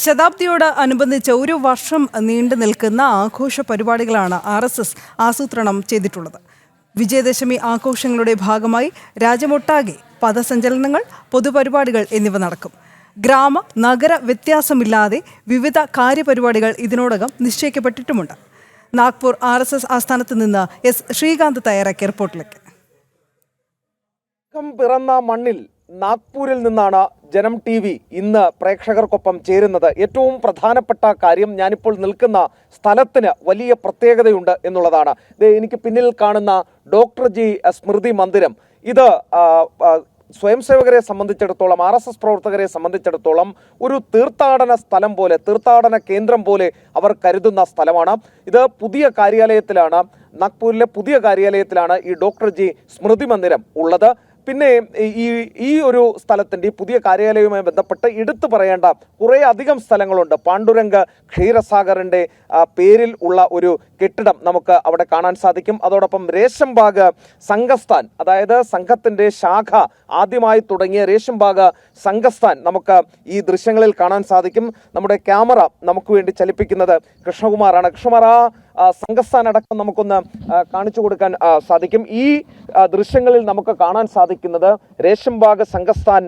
ശതാബ്ദിയോട് അനുബന്ധിച്ച് ഒരു വർഷം നീണ്ടു നിൽക്കുന്ന ആഘോഷ പരിപാടികളാണ് RSS ആസൂത്രണം ചെയ്തിട്ടുള്ളത്. വിജയദശമി ആഘോഷങ്ങളുടെ ഭാഗമായി രാജ്യമൊട്ടാകെ പഥസഞ്ചലനങ്ങൾ, പൊതുപരിപാടികൾ എന്നിവ നടക്കും. ഗ്രാമ നഗര വ്യത്യാസമില്ലാതെ വിവിധ കാര്യപരിപാടികൾ ഇതിനോടകം നിശ്ചയിക്കപ്പെട്ടിട്ടുമുണ്ട്. നാഗ്പൂർ RSS ആസ്ഥാനത്ത് നിന്ന് ശ്രീകാന്ത് തയ്യാറാക്കിയ റിപ്പോർട്ടിലേക്ക്. പിറന്ന മണ്ണിൽ നാഗ്പൂരിൽ നിന്നാണ് ജനം TV ഇന്ന് പ്രേക്ഷകർക്കൊപ്പം ചേരുന്നത്. ഏറ്റവും പ്രധാനപ്പെട്ട കാര്യം, ഞാനിപ്പോൾ നിൽക്കുന്ന സ്ഥലത്തിന് വലിയ പ്രത്യേകതയുണ്ട് എന്നുള്ളതാണ്. എനിക്ക് പിന്നിൽ കാണുന്ന ഡോക്ടർ ജി സ്മൃതി മന്ദിരം, ഇത് സ്വയം സേവകരെ സംബന്ധിച്ചിടത്തോളം, RSS പ്രവർത്തകരെ സംബന്ധിച്ചിടത്തോളം ഒരു തീർത്ഥാടന സ്ഥലം പോലെ, തീർത്ഥാടന കേന്ദ്രം പോലെ അവർ കരുതുന്ന സ്ഥലമാണ്. ഇത് പുതിയ കാര്യാലയത്തിലാണ്, നാഗ്പൂരിലെ പുതിയ കാര്യാലയത്തിലാണ് ഈ ഡോക്ടർ ജി സ്മൃതി മന്ദിരം ഉള്ളത്. പിന്നെ ഈ ഒരു സ്ഥലത്തിൻ്റെ ഈ പുതിയ കാര്യാലയവുമായി ബന്ധപ്പെട്ട് എടുത്തു പറയേണ്ട കുറേ അധികം സ്ഥലങ്ങളുണ്ട്. പാണ്ഡുരംഗ് ക്ഷീരസാഗറിൻ്റെ പേരിൽ ഉള്ള ഒരു കെട്ടിടം നമുക്ക് അവിടെ കാണാൻ സാധിക്കും. അതോടൊപ്പം രേഷംബാഗ് സംഘസ്ഥാൻ, അതായത് സംഘത്തിൻ്റെ ശാഖ ആദ്യമായി തുടങ്ങിയ രേഷംബാഗ് സംഘസ്ഥാൻ നമുക്ക് ഈ ദൃശ്യങ്ങളിൽ കാണാൻ സാധിക്കും. നമ്മുടെ ക്യാമറ നമുക്ക് വേണ്ടി ചലിപ്പിക്കുന്നത് കൃഷ്ണകുമാറാണ്. കൃഷ്ണകുമാർ, ആ സംഘസ്ഥാൻ അടക്കം നമുക്കൊന്ന് കാണിച്ചു കൊടുക്കാൻ സാധിക്കും. ഈ ദൃശ്യങ്ങളിൽ നമുക്ക് കാണാൻ സാധിക്കുന്നത് രേഷംബാഗ് സംഘസ്ഥാൻ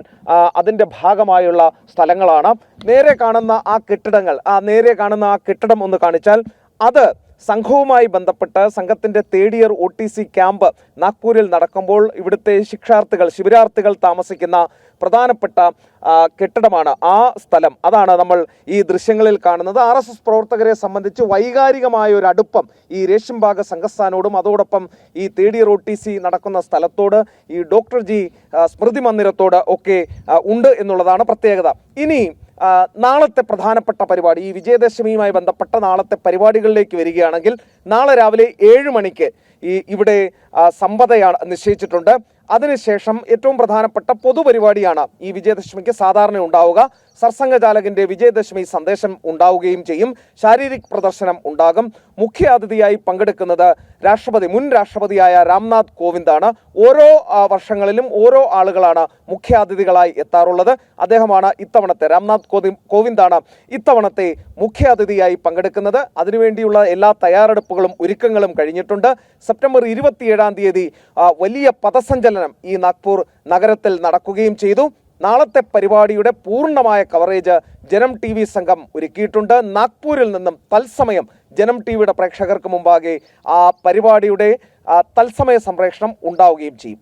അതിൻ്റെ ഭാഗമായുള്ള സ്ഥലങ്ങളാണ്. നേരെ കാണുന്ന ആ കെട്ടിടം ഒന്ന് കാണിച്ചാൽ, അത് സംഘവുമായി ബന്ധപ്പെട്ട് സംഘത്തിൻ്റെ തേർഡ് ഇയർ OTC ക്യാമ്പ് നാഗ്പൂരിൽ നടക്കുമ്പോൾ ഇവിടുത്തെ ശിബിരാർത്ഥികൾ താമസിക്കുന്ന പ്രധാനപ്പെട്ട കെട്ടിടമാണ് ആ സ്ഥലം. അതാണ് നമ്മൾ ഈ ദൃശ്യങ്ങളിൽ കാണുന്നത്. RSS പ്രവർത്തകരെ സംബന്ധിച്ച് വൈകാരികമായ ഒരു അടുപ്പം ഈ രേഷംബാഗ് സംഘസ്ഥാനോടും അതോടൊപ്പം ഈ തേർഡ് ഇയർ OTC നടക്കുന്ന സ്ഥലത്തോട്, ഈ ഡോക്ടർ ജി സ്മൃതി മന്ദിരത്തോട് ഒക്കെ ഉണ്ട് എന്നുള്ളതാണ് പ്രത്യേകത. ഇനി നാളത്തെ പ്രധാനപ്പെട്ട പരിപാടി, ഈ വിജയദശമിയുമായി ബന്ധപ്പെട്ട നാളത്തെ പരിപാടികളിലേക്ക് വരികയാണെങ്കിൽ, നാളെ രാവിലെ 7 മണിക്ക് ഇവിടെ സമ്പതയാണ് നിശ്ചയിച്ചിട്ടുണ്ട്. അതിനുശേഷം ഏറ്റവും പ്രധാനപ്പെട്ട പൊതുപരിപാടിയാണ് ഈ വിജയദശമിക്ക് സാധാരണ ഉണ്ടാവുക. സർസംഘചാലകന്റെ വിജയദശമി സന്ദേശം ഉണ്ടാവുകയും ചെയ്യും. ശാരീരിക പ്രദർശനം ഉണ്ടാകും. മുഖ്യ അതിഥിയായി പങ്കെടുക്കുന്നത് മുൻ രാഷ്ട്രപതിയായ രാംനാഥ് കോവിന്ദാണ്. ഓരോ വർഷങ്ങളിലും ഓരോ ആളുകളാണ് മുഖ്യാതിഥികളായി എത്താറുള്ളത്. അദ്ദേഹമാണ് ഇത്തവണത്തെ, രാംനാഥ് കോവിന്ദാണ് ഇത്തവണത്തെ മുഖ്യാതിഥിയായി പങ്കെടുക്കുന്നത്. അതിനുവേണ്ടിയുള്ള എല്ലാ തയ്യാറെടുപ്പുകളും ഒരുക്കങ്ങളും കഴിഞ്ഞിട്ടുണ്ട്. സെപ്റ്റംബർ 27-ാം തീയതി വലിയ പഥസഞ്ചലനം ഈ നാഗ്പൂർ നഗരത്തിൽ നടക്കുകയും ചെയ്തു. നാളത്തെ പരിപാടിയുടെ പൂർണ്ണമായ കവറേജ് ജനം TV സംഘം ഒരുക്കിയിട്ടുണ്ട്. നാഗ്പൂരിൽ നിന്നും തത്സമയം ജനം TVയുടെ പ്രേക്ഷകർക്ക് മുമ്പാകെ ആ പരിപാടിയുടെ തത്സമയ സംപ്രേഷണം ഉണ്ടാവുകയും ചെയ്യും.